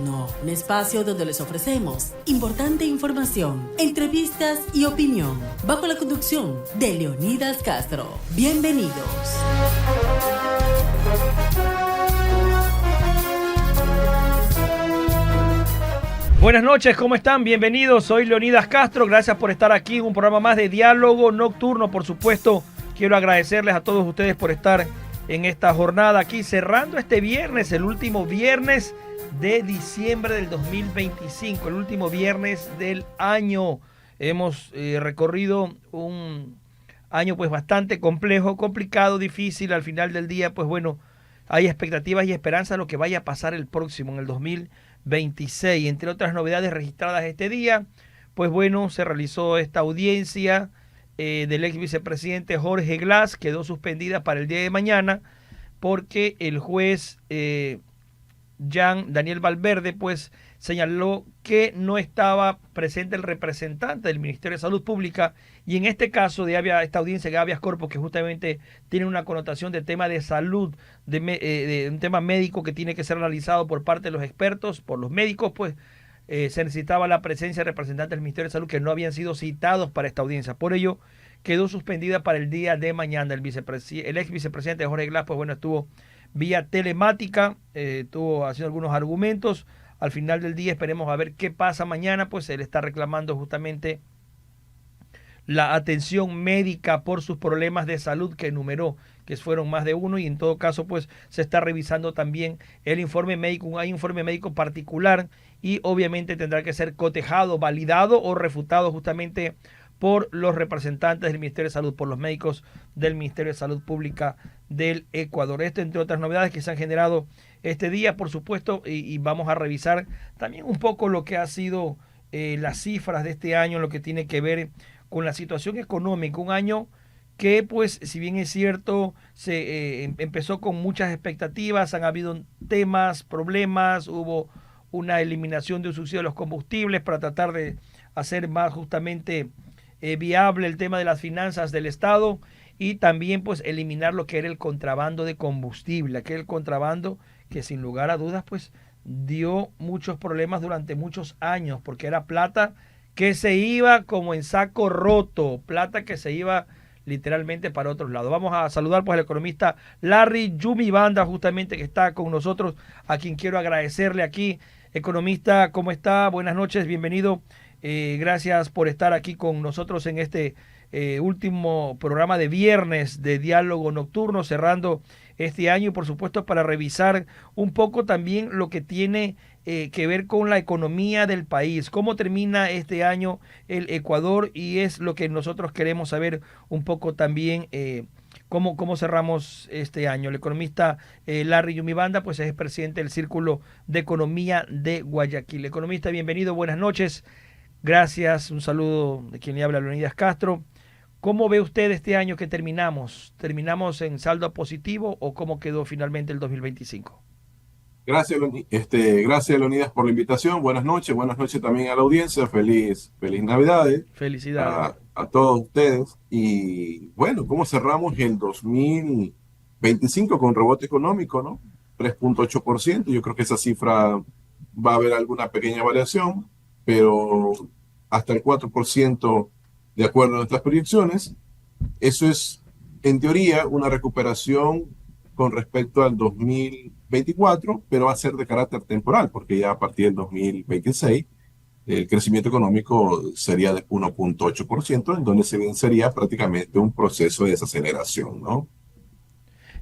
Nocturno, un espacio donde les ofrecemos importante información, entrevistas y opinión, bajo la conducción de Leonidas Castro. Bienvenidos. Buenas noches, ¿cómo están? Bienvenidos, soy Leonidas Castro, gracias por estar aquí en un programa más de Diálogo Nocturno. Por supuesto, quiero agradecerles a todos ustedes por estar en esta jornada aquí, cerrando este viernes, el último viernes de diciembre del 2025, el último viernes del año. Hemos recorrido un año pues bastante complejo, complicado, difícil. Al final del día, pues bueno, hay expectativas y esperanza de lo que vaya a pasar el próximo, en el 2026. Entre otras novedades registradas este día, pues bueno, se realizó esta audiencia del ex vicepresidente Jorge Glass. Quedó suspendida para el día de mañana porque el juez Jean Daniel Valverde pues señaló que no estaba presente el representante del Ministerio de Salud Pública, y en este caso de esta audiencia de habeas corpus, que justamente tiene una connotación de tema de salud, de un tema médico que tiene que ser analizado por parte de los expertos, por los médicos, pues se necesitaba la presencia de representantes del Ministerio de Salud que no habían sido citados para esta audiencia. Por ello, quedó suspendida para el día de mañana. El ex vicepresidente Jorge Glass, pues bueno, estuvo vía telemática, estuvo haciendo algunos argumentos. Al final del día esperemos a ver qué pasa mañana, pues él está reclamando justamente la atención médica por sus problemas de salud que enumeró, que fueron más de uno, y en todo caso pues se está revisando también el informe médico. Hay un informe médico particular y obviamente tendrá que ser cotejado, validado o refutado justamente por los representantes del Ministerio de Salud, por los médicos del Ministerio de Salud Pública del Ecuador. Esto entre otras novedades que se han generado este día, por supuesto, y vamos a revisar también un poco lo que ha sido las cifras de este año, lo que tiene que ver con la situación económica. Un año que, pues, si bien es cierto, se empezó con muchas expectativas, han habido temas, problemas, hubo una eliminación de un subsidio de los combustibles para tratar de hacer más justamente viable el tema de las finanzas del Estado, y también pues eliminar lo que era el contrabando de combustible, aquel contrabando que sin lugar a dudas pues dio muchos problemas durante muchos años, porque era plata que se iba como en saco roto, plata que se iba literalmente para otros lados. Vamos a saludar pues al economista Larry Yumi Banda, justamente, que está con nosotros, a quien quiero agradecerle aquí. Economista, ¿cómo está? Buenas noches, bienvenido. Gracias por estar aquí con nosotros en este último programa de viernes de Diálogo Nocturno, cerrando este año, y por supuesto para revisar un poco también lo que tiene que ver con la economía del país, cómo termina este año el Ecuador, y es lo que nosotros queremos saber un poco también, cómo cerramos este año. El economista Larry Yumi Banda pues es presidente del Círculo de Economía de Guayaquil. Economista, bienvenido, buenas noches. Gracias, un saludo de quien le habla, Leonidas Castro. ¿Cómo ve usted este año que terminamos? ¿Terminamos en saldo positivo o cómo quedó finalmente el 2025? Gracias, gracias, Leonidas, por la invitación. Buenas noches también a la audiencia. Feliz Navidades. Felicidades. A todos ustedes. Y bueno, ¿cómo cerramos el 2025 con rebote económico, no? 3.8%. Yo creo que esa cifra va a haber alguna pequeña variación, pero hasta el 4% de acuerdo a nuestras proyecciones. Eso es, en teoría, una recuperación con respecto al 2024, pero va a ser de carácter temporal, porque ya a partir del 2026 el crecimiento económico sería de 1.8%, en donde se vencería prácticamente un proceso de desaceleración, ¿no?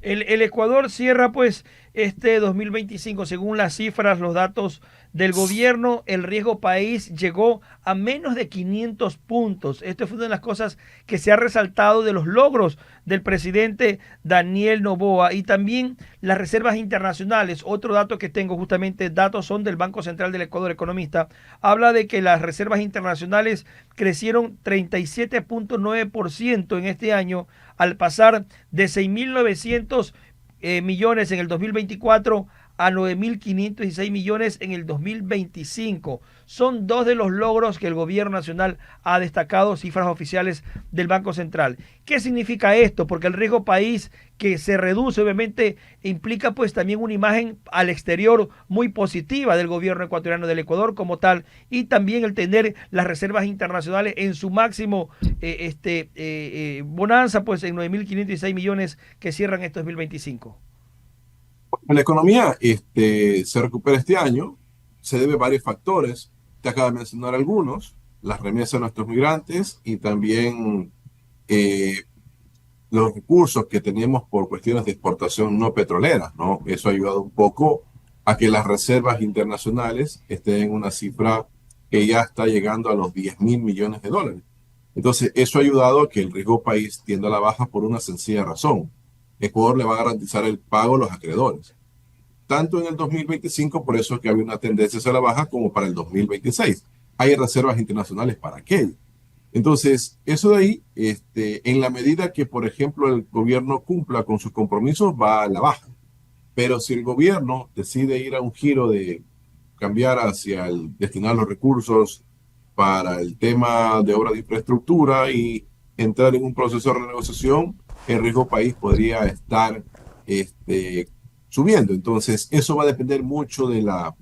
El Ecuador cierra pues este 2025, según las cifras, los datos del gobierno, el riesgo país llegó a menos de 500 puntos. Esto fue una de las cosas que se ha resaltado de los logros del presidente Daniel Noboa, y también las reservas internacionales. Otro dato que tengo, justamente datos son del Banco Central del Ecuador. Economista habla de que las reservas internacionales crecieron 37.9% en este año, al pasar de 6.900 millones en el 2024 a 9.516 millones en el 2025. Son dos de los logros que el gobierno nacional ha destacado, cifras oficiales del Banco Central. ¿Qué significa esto? Porque el riesgo país que se reduce obviamente implica pues también una imagen al exterior muy positiva del gobierno ecuatoriano, del Ecuador como tal, y también el tener las reservas internacionales en su máximo bonanza, pues en 9.516 millones que cierran este 2025. La economía se recupera este año, se debe a varios factores. Te acabo de mencionar algunos, las remesas de nuestros migrantes y también eh, los recursos que tenemos por cuestiones de exportación no petroleras, ¿no? Eso ha ayudado un poco a que las reservas internacionales estén en una cifra que ya está llegando a los 10.000 millones de dólares. Entonces, eso ha ayudado a que el riesgo país tienda a la baja por una sencilla razón. Ecuador le va a garantizar el pago a los acreedores. Tanto en el 2025, por eso es que había una tendencia hacia la baja, como para el 2026. Hay reservas internacionales para aquello. Entonces, eso de ahí, en la medida que, por ejemplo, el gobierno cumpla con sus compromisos, va a la baja. Pero si el gobierno decide ir a un giro de cambiar hacia el destinar los recursos para el tema de obra de infraestructura y entrar en un proceso de renegociación, el riesgo país podría estar subiendo. Entonces, eso va a depender mucho de la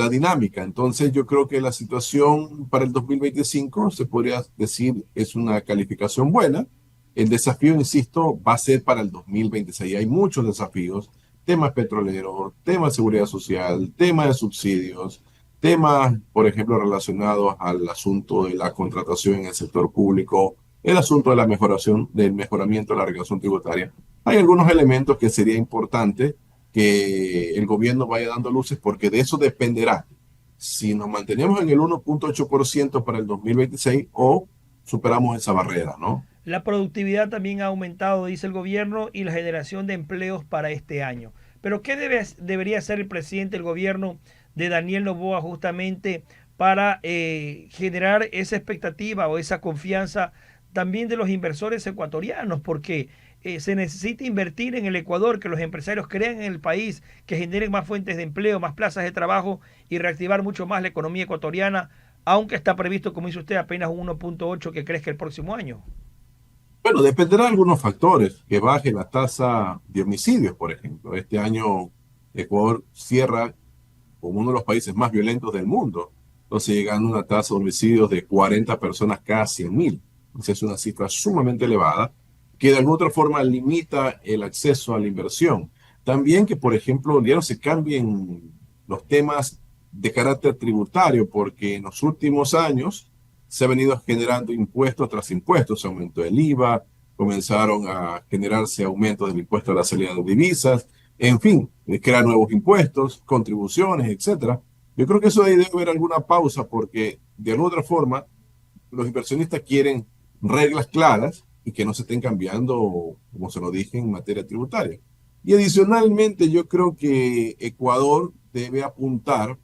dinámica. Entonces, yo creo que la situación para el 2025 se podría decir es una calificación buena. El desafío, insisto, va a ser para el 2026. Hay muchos desafíos, temas petroleros, temas de seguridad social, temas de subsidios, temas, por ejemplo, relacionados al asunto de la contratación en el sector público, el asunto de la del mejoramiento de la regulación tributaria. Hay algunos elementos que sería importante que el gobierno vaya dando luces, porque de eso dependerá si nos mantenemos en el 1.8% para el 2026 o superamos esa barrera, ¿no? La productividad también ha aumentado, dice el gobierno, y la generación de empleos para este año. Pero ¿qué debería hacer el presidente del gobierno de Daniel Noboa justamente para generar esa expectativa o esa confianza también de los inversores ecuatorianos? Porque se necesita invertir en el Ecuador, que los empresarios crean en el país, que generen más fuentes de empleo, más plazas de trabajo y reactivar mucho más la economía ecuatoriana, aunque está previsto, como dice usted, apenas un 1.8 que crezca el próximo año. Bueno, dependerá de algunos factores, que baje la tasa de homicidios, por ejemplo. Este año Ecuador cierra como uno de los países más violentos del mundo, entonces llegando a una tasa de homicidios de 40 personas cada 100.000. Entonces es una cifra sumamente elevada, que de alguna otra forma limita el acceso a la inversión. También que, por ejemplo, ya no se cambien los temas de carácter tributario, porque en los últimos años se ha venido generando impuestos tras impuestos, aumento del IVA, comenzaron a generarse aumentos del impuesto a la salida de divisas, en fin, crear nuevos impuestos, contribuciones, etcétera. Yo creo que eso debe haber alguna pausa, porque de alguna otra forma los inversionistas quieren reglas claras y que no se estén cambiando, como se lo dije, en materia tributaria. Y adicionalmente, yo creo que Ecuador debe apuntar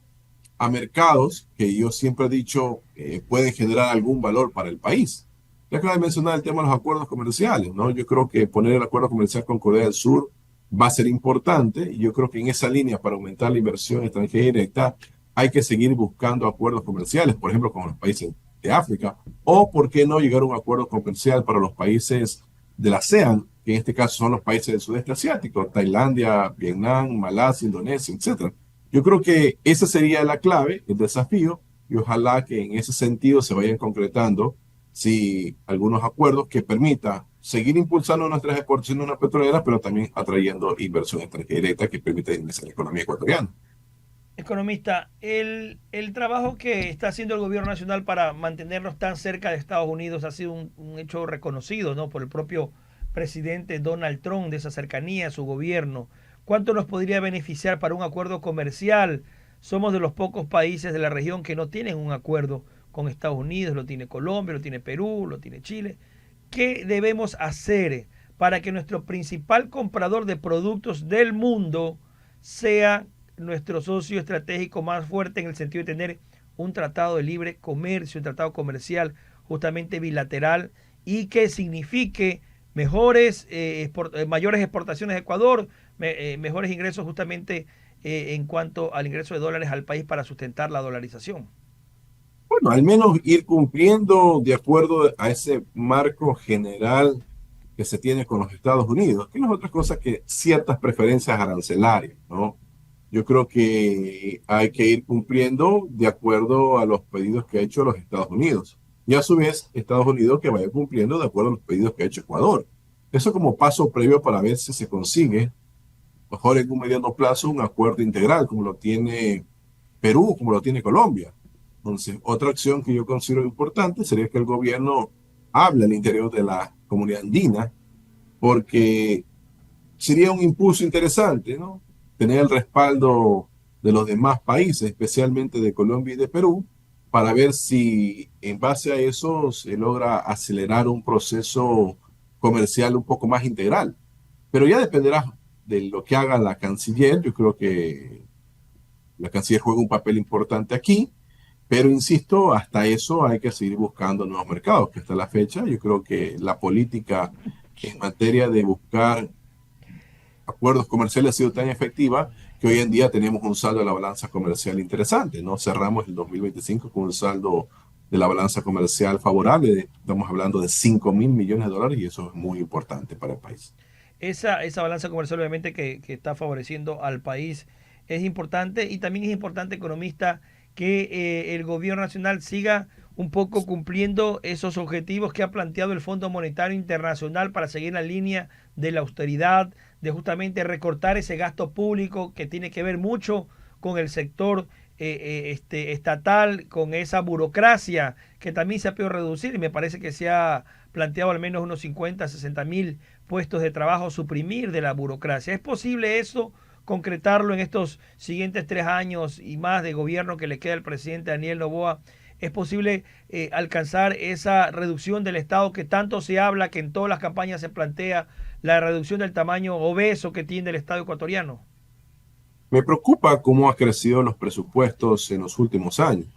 a mercados que yo siempre he dicho pueden generar algún valor para el país. Ya acabo de mencionar el tema de los acuerdos comerciales, ¿no? Yo creo que poner el acuerdo comercial con Corea del Sur va a ser importante, y yo creo que en esa línea, para aumentar la inversión extranjera directa, hay que seguir buscando acuerdos comerciales, por ejemplo, con los países de África, o por qué no llegar a un acuerdo comercial para los países de la ASEAN, que en este caso son los países del sudeste asiático, Tailandia, Vietnam, Malasia, Indonesia, etcétera. Yo creo que esa sería la clave, el desafío, y ojalá que en ese sentido se vayan concretando algunos acuerdos que permitan seguir impulsando nuestras exportaciones de una petrolera, pero también atrayendo inversión extranjera directa que permita ingresar a la economía ecuatoriana. Economista, el trabajo que está haciendo el gobierno nacional para mantenernos tan cerca de Estados Unidos ha sido un hecho reconocido, ¿no?, por el propio presidente Donald Trump, de esa cercanía a su gobierno. ¿Cuánto nos podría beneficiar para un acuerdo comercial? Somos de los pocos países de la región que no tienen un acuerdo con Estados Unidos. Lo tiene Colombia, lo tiene Perú, lo tiene Chile. ¿Qué debemos hacer para que nuestro principal comprador de productos del mundo sea nuestro socio estratégico más fuerte, en el sentido de tener un tratado de libre comercio, un tratado comercial justamente bilateral, y que signifique mayores exportaciones de Ecuador, mejores ingresos justamente en cuanto al ingreso de dólares al país para sustentar la dolarización. Bueno, al menos ir cumpliendo de acuerdo a ese marco general que se tiene con los Estados Unidos, que no es otra cosa que ciertas preferencias arancelarias, ¿no? Yo creo que hay que ir cumpliendo de acuerdo a los pedidos que ha hecho los Estados Unidos. Y a su vez, Estados Unidos que vaya cumpliendo de acuerdo a los pedidos que ha hecho Ecuador. Eso como paso previo para ver si se consigue, mejor en un mediano plazo, un acuerdo integral, como lo tiene Perú, como lo tiene Colombia. Entonces, otra acción que yo considero importante sería que el gobierno hable al interior de la comunidad andina, porque sería un impulso interesante, ¿no? Tener el respaldo de los demás países, especialmente de Colombia y de Perú, para ver si en base a eso se logra acelerar un proceso comercial un poco más integral. Pero ya dependerá de lo que haga la canciller. Yo creo que la canciller juega un papel importante aquí, pero insisto, hasta eso hay que seguir buscando nuevos mercados, que hasta la fecha yo creo que la política en materia de buscar acuerdos comerciales ha sido tan efectiva que hoy en día tenemos un saldo de la balanza comercial interesante, ¿no? Cerramos el 2025 con un saldo de la balanza comercial favorable, estamos hablando de 5.000 millones de dólares y eso es muy importante para el país. Esa balanza comercial obviamente que está favoreciendo al país es importante y también es importante, economista, que el gobierno nacional siga un poco cumpliendo esos objetivos que ha planteado el Fondo Monetario Internacional para seguir la línea de la austeridad, de justamente recortar ese gasto público que tiene que ver mucho con el sector estatal, con esa burocracia que también se ha podido reducir y me parece que se ha planteado al menos unos 50, 60 mil puestos de trabajo, suprimir de la burocracia. ¿Es posible eso, concretarlo en estos siguientes 3 años y más de gobierno que le queda al presidente Daniel Noboa? ¿Es posible alcanzar esa reducción del Estado que tanto se habla, que en todas las campañas se plantea, la reducción del tamaño obeso que tiene el Estado ecuatoriano? Me preocupa cómo han crecido los presupuestos en los últimos años.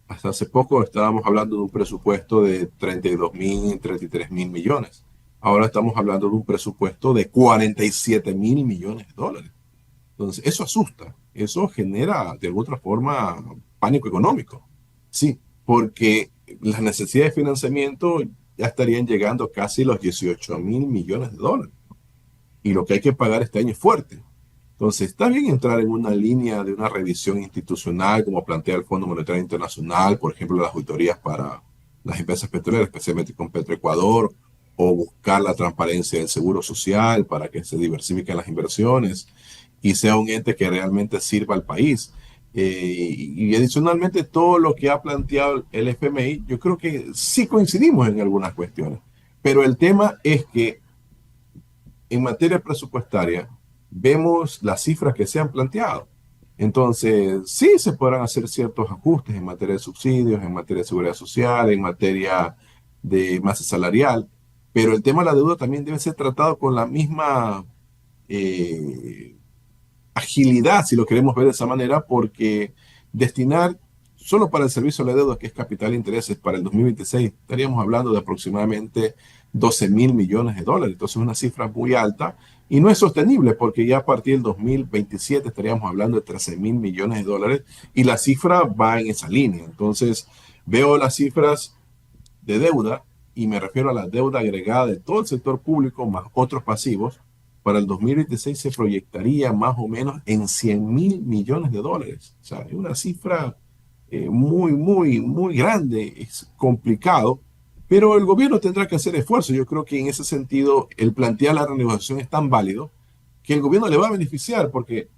Hasta hace poco estábamos hablando de un presupuesto de 32.000, 33.000 millones. Ahora estamos hablando de un presupuesto de 47.000 millones de dólares. Entonces, eso asusta, eso genera de alguna otra forma pánico económico. Sí, porque las necesidades de financiamiento ya estarían llegando casi a los 18.000 millones de dólares. Y lo que hay que pagar este año es fuerte. Entonces, está bien entrar en una línea de una revisión institucional, como plantea el Fondo Monetario Internacional, por ejemplo, las auditorías para las empresas petroleras, especialmente con Petroecuador, o buscar la transparencia del seguro social para que se diversifiquen las inversiones y sea un ente que realmente sirva al país. Y adicionalmente, todo lo que ha planteado el FMI, yo creo que sí coincidimos en algunas cuestiones, pero el tema es que en materia presupuestaria, vemos las cifras que se han planteado. Entonces, sí se podrán hacer ciertos ajustes en materia de subsidios, en materia de seguridad social, en materia de masa salarial, pero el tema de la deuda también debe ser tratado con la misma eh, agilidad, si lo queremos ver de esa manera, porque destinar solo para el servicio de la deuda, que es capital e intereses, para el 2026, estaríamos hablando de aproximadamente 12.000 millones de dólares. Entonces, es una cifra muy alta y no es sostenible porque ya a partir del 2027 estaríamos hablando de 13.000 millones de dólares y la cifra va en esa línea. Entonces, veo las cifras de deuda y me refiero a la deuda agregada de todo el sector público más otros pasivos. Para el 2026 se proyectaría más o menos en 100.000 millones de dólares. O sea, es una cifra muy, muy, muy grande, es complicado, pero el gobierno tendrá que hacer esfuerzo. Yo creo que en ese sentido el plantear la renegociación es tan válido que el gobierno le va a beneficiar porque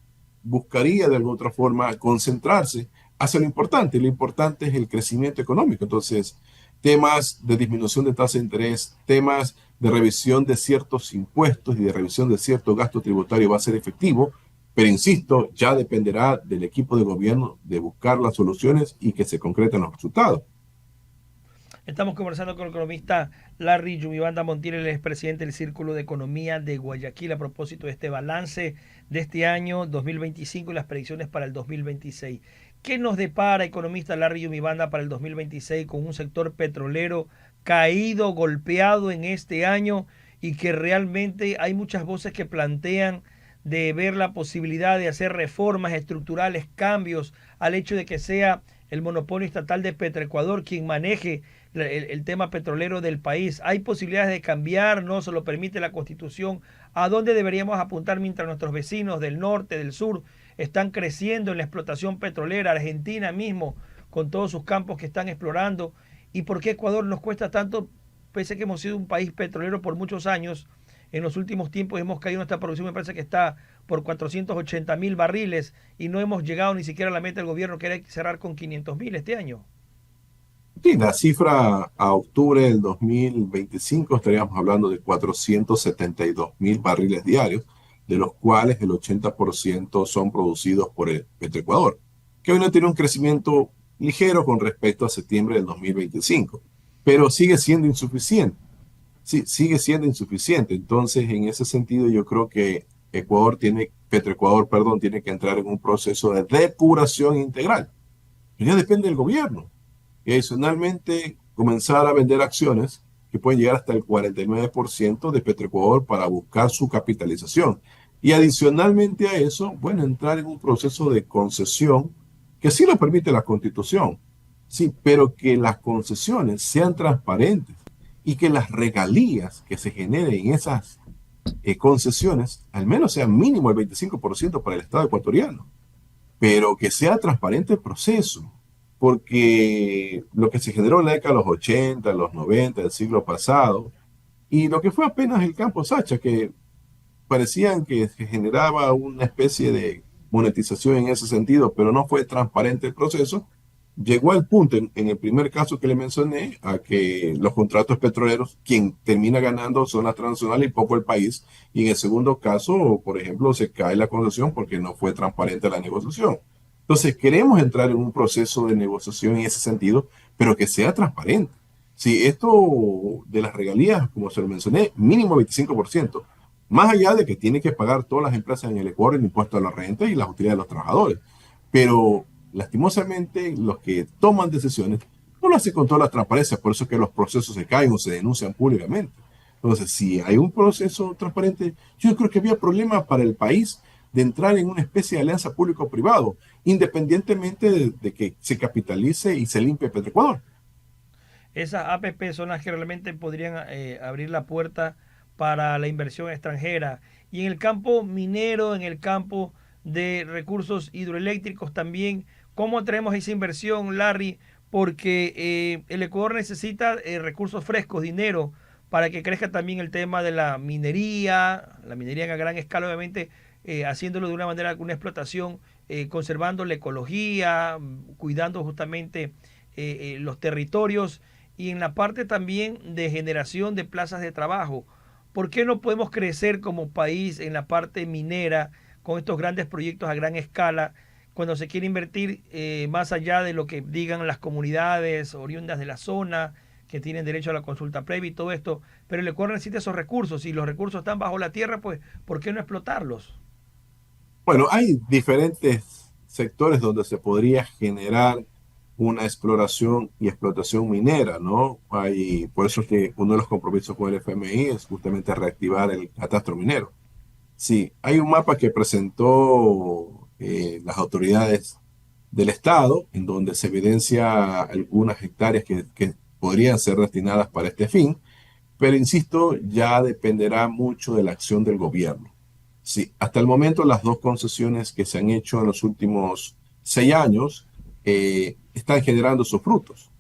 buscaría de alguna otra forma concentrarse hacia lo importante. Lo importante es el crecimiento económico. Entonces, temas de disminución de tasa de interés, temas de revisión de ciertos impuestos y de revisión de cierto gasto tributario va a ser efectivo, pero insisto, ya dependerá del equipo de gobierno de buscar las soluciones y que se concreten los resultados. Estamos conversando con el economista Larry Yumibanda Montiel, el expresidente del Círculo de Economía de Guayaquil, a propósito de este balance de este año 2025 y las predicciones para el 2026. ¿Qué nos depara, economista Larry Yumibanda, para el 2026 con un sector petrolero caído, golpeado en este año y que realmente hay muchas voces que plantean de ver la posibilidad de hacer reformas estructurales, cambios al hecho de que sea el monopolio estatal de Petroecuador quien maneje el tema petrolero del país? ¿Hay posibilidades de cambiar? ¿No se lo permite la Constitución? ¿A dónde deberíamos apuntar mientras nuestros vecinos del norte, del sur, están creciendo en la explotación petrolera? Argentina mismo, con todos sus campos que están explorando. ¿Y por qué Ecuador nos cuesta tanto, pese a que hemos sido un país petrolero por muchos años? En los últimos tiempos hemos caído en nuestra producción, me parece que está por 480.000 barriles y no hemos llegado ni siquiera a la meta del gobierno, que era cerrar con 500.000 este año. Sí, la cifra a octubre del 2025 estaríamos hablando de 472.000 barriles diarios, de los cuales el 80% son producidos por el Petroecuador, que hoy no tiene un crecimiento ligero con respecto a septiembre del 2025, pero sigue siendo insuficiente. Sí, sigue siendo insuficiente. Entonces, en ese sentido, yo creo que Petroecuador, perdón, tiene que entrar en un proceso de depuración integral. Pero ya depende del gobierno. Y adicionalmente, comenzar a vender acciones que pueden llegar hasta el 49% de Petroecuador para buscar su capitalización. Y adicionalmente a eso, bueno, entrar en un proceso de concesión que sí lo permite la Constitución, sí, pero que las concesiones sean transparentes y que las regalías que se generen en esas concesiones al menos sean mínimo el 25% para el Estado ecuatoriano, pero que sea transparente el proceso, porque lo que se generó en la década de los 80, los 90 del siglo pasado, y lo que fue apenas el campo Sacha, que parecían que se generaba una especie de monetización en ese sentido, pero no fue transparente el proceso, llegó al punto, en el primer caso que le mencioné, a que los contratos petroleros, quien termina ganando son las transnacionales y poco el país, y en el segundo caso, por ejemplo, se cae la concesión porque no fue transparente la negociación. Entonces, queremos entrar en un proceso de negociación en ese sentido, pero que sea transparente. Si esto de las regalías, como se lo mencioné, mínimo 25%, más allá de que tienen que pagar todas las empresas en el Ecuador el impuesto a la renta y las utilidades de los trabajadores. Pero lastimosamente los que toman decisiones no lo hacen con toda la transparencia, por eso es que los procesos se caen o se denuncian públicamente. Entonces, si hay un proceso transparente, yo creo que había problema para el país de entrar en una especie de alianza público-privado, independientemente de que se capitalice y se limpie Petroecuador. Esas APP son las que realmente podrían abrir la puerta para la inversión extranjera. Y en el campo minero, en el campo de recursos hidroeléctricos también, ¿cómo traemos esa inversión, Larry? Porque el Ecuador necesita recursos frescos, dinero, para que crezca también el tema de la minería en a gran escala, obviamente, haciéndolo de una manera, una explotación, conservando la ecología, cuidando justamente los territorios y en la parte también de generación de plazas de trabajo. ¿Por qué no podemos crecer como país en la parte minera con estos grandes proyectos a gran escala cuando se quiere invertir más allá de lo que digan las comunidades oriundas de la zona que tienen derecho a la consulta previa y todo esto? Pero el Ecuador necesita esos recursos y los recursos están bajo la tierra, pues ¿por qué no explotarlos? Bueno, hay diferentes sectores donde se podría generar una exploración y explotación minera, ¿no? Por eso es que uno de los compromisos con el FMI es justamente reactivar el catastro minero. Sí, hay un mapa que presentó las autoridades del Estado, en donde se evidencia algunas hectáreas que podrían ser destinadas para este fin, pero insisto, ya dependerá mucho de la acción del gobierno. Sí, hasta el momento las dos concesiones que se han hecho en los últimos 6 años están generando sus frutos.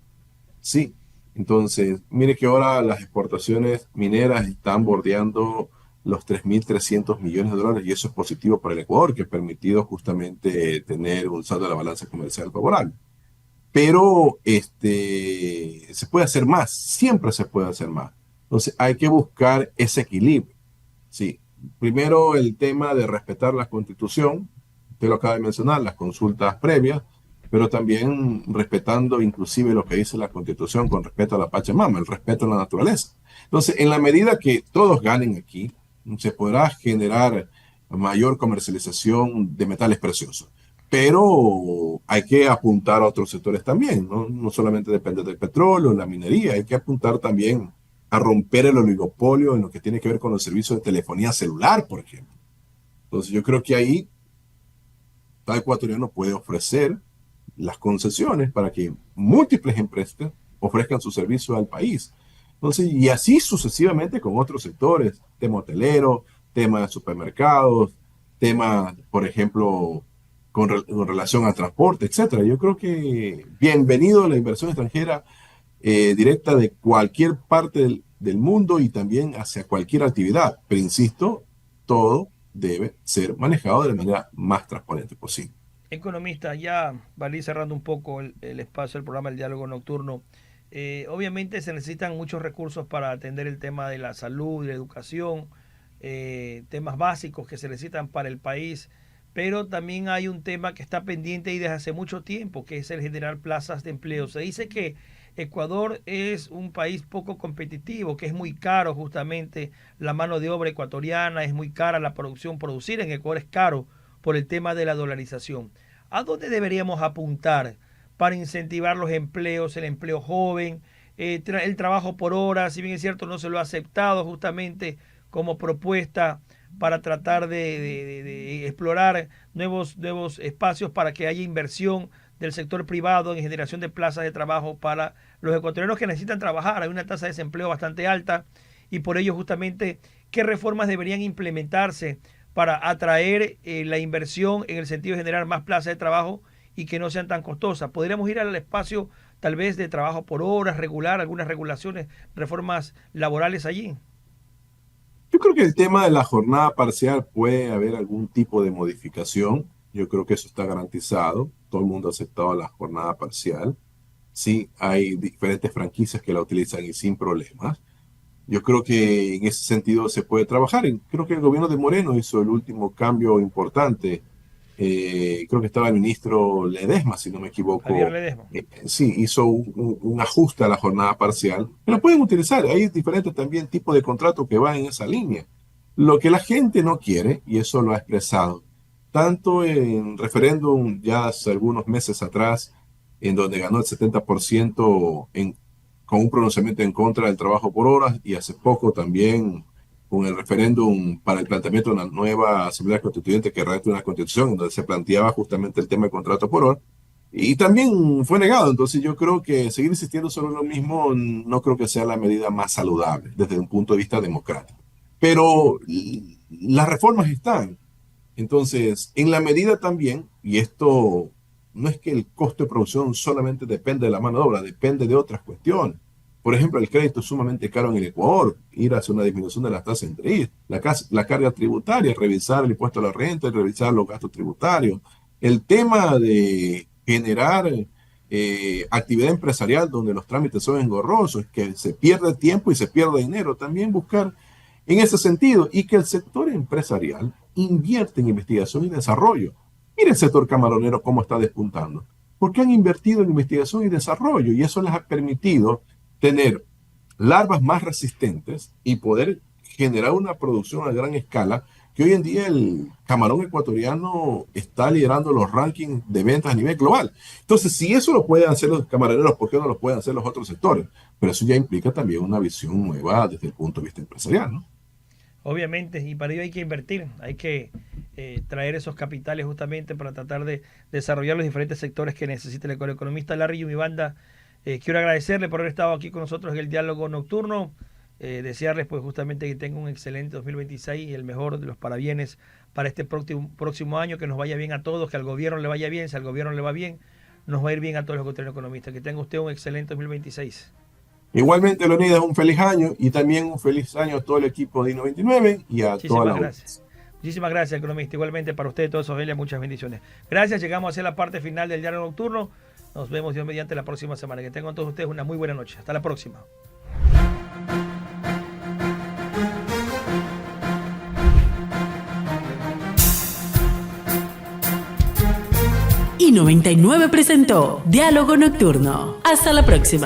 Sí, entonces, mire que ahora las exportaciones mineras están bordeando los 3.300 millones de dólares y eso es positivo para el Ecuador, que ha permitido justamente tener un saldo de la balanza comercial favorable. Pero se puede hacer más, siempre se puede hacer más. Entonces, hay que buscar ese equilibrio. Sí, primero el tema de respetar la Constitución, usted lo acaba de mencionar, las consultas previas, pero también respetando inclusive lo que dice la Constitución con respecto a la Pachamama, el respeto a la naturaleza. Entonces, en la medida que todos ganen aquí, se podrá generar mayor comercialización de metales preciosos. Pero hay que apuntar a otros sectores también, ¿no? No solamente depende del petróleo, la minería, hay que apuntar también a romper el oligopolio en lo que tiene que ver con los servicios de telefonía celular, por ejemplo. Entonces yo creo que ahí cada ecuatoriano puede ofrecer las concesiones para que múltiples empresas ofrezcan su servicio al país. Entonces, y así sucesivamente con otros sectores, tema hotelero, tema de supermercados, tema, por ejemplo, con relación al transporte, etcétera. Yo creo que bienvenido la inversión extranjera directa de cualquier parte del mundo y también hacia cualquier actividad. Pero insisto, todo debe ser manejado de la manera más transparente posible. Economista, ya para ir cerrando un poco el espacio del programa El Diálogo Nocturno, obviamente se necesitan muchos recursos para atender el tema de la salud, de la educación, temas básicos que se necesitan para el país, pero también hay un tema que está pendiente y desde hace mucho tiempo, que es el generar plazas de empleo. Se dice que Ecuador es un país poco competitivo, que es muy caro justamente la mano de obra ecuatoriana, es muy cara la producción, producir en Ecuador es caro por el tema de la dolarización. ¿A dónde deberíamos apuntar para incentivar los empleos, el empleo joven, el trabajo por horas? Si bien es cierto, no se lo ha aceptado justamente como propuesta para tratar de explorar nuevos espacios para que haya inversión del sector privado en generación de plazas de trabajo para los ecuatorianos que necesitan trabajar. Hay una tasa de desempleo bastante alta y por ello justamente, ¿qué reformas deberían implementarse para atraer la inversión en el sentido de generar más plazas de trabajo y que no sean tan costosas? Podríamos ir al espacio tal vez de trabajo por horas, regular algunas regulaciones, reformas laborales allí. Yo creo que el tema de la jornada parcial puede haber algún tipo de modificación. Yo creo que eso está garantizado. Todo el mundo ha aceptado la jornada parcial. Sí, hay diferentes franquicias que la utilizan y sin problemas. Yo creo que en ese sentido se puede trabajar. Creo que el gobierno de Moreno hizo el último cambio importante. Creo que estaba el ministro Ledesma, si no me equivoco. Javier Ledesma. Sí, hizo un ajuste a la jornada parcial. Lo pueden utilizar. Hay diferentes también tipos de contratos que van en esa línea. Lo que la gente no quiere, y eso lo ha expresado, tanto en referéndum ya hace algunos meses atrás, en donde ganó el 70% con un pronunciamiento en contra del trabajo por horas, y hace poco también con el referéndum para el planteamiento de una nueva Asamblea Constituyente que redacte una constitución donde se planteaba justamente el tema del contrato por hora, y también fue negado. Entonces yo creo que seguir insistiendo sobre lo mismo no creo que sea la medida más saludable desde un punto de vista democrático. Pero las reformas están. Entonces, en la medida también, y esto no es que el costo de producción solamente depende de la mano de obra, depende de otras cuestiones. Por ejemplo, el crédito es sumamente caro en el Ecuador, ir hacia una disminución de las tasas de interés, la carga tributaria, revisar el impuesto a la renta, revisar los gastos tributarios, el tema de generar actividad empresarial donde los trámites son engorrosos, que se pierde tiempo y se pierde dinero, también buscar en ese sentido, y que el sector empresarial invierte en investigación y desarrollo. Mire el sector camaronero cómo está despuntando, porque han invertido en investigación y desarrollo, y eso les ha permitido tener larvas más resistentes y poder generar una producción a gran escala, que hoy en día el camarón ecuatoriano está liderando los rankings de ventas a nivel global. Entonces, si eso lo pueden hacer los camaroneros, ¿por qué no lo pueden hacer los otros sectores? Pero eso ya implica también una visión nueva desde el punto de vista empresarial, ¿no? Obviamente, y para ello hay que invertir, hay que traer esos capitales justamente para tratar de desarrollar los diferentes sectores que necesita el economista Larry Yumibanda. Quiero agradecerle por haber estado aquí con nosotros en el Diálogo Nocturno, desearles pues justamente que tengan un excelente 2026 y el mejor de los parabienes para este próximo año, que nos vaya bien a todos, que al gobierno le vaya bien, si al gobierno le va bien, nos va a ir bien a todos los economistas. Que tenga usted un excelente 2026. Igualmente, Leonidas, un feliz año y también un feliz año a todo el equipo de I-99 y a toda la gracias. Muchísimas gracias, economista. Igualmente para usted y toda su familia, muchas bendiciones. Gracias, llegamos hacia la parte final del Diálogo Nocturno. Nos vemos Dios mediante la próxima semana. Que tengan todos ustedes una muy buena noche. Hasta la próxima. I-99 presentó Diálogo Nocturno. Hasta la próxima.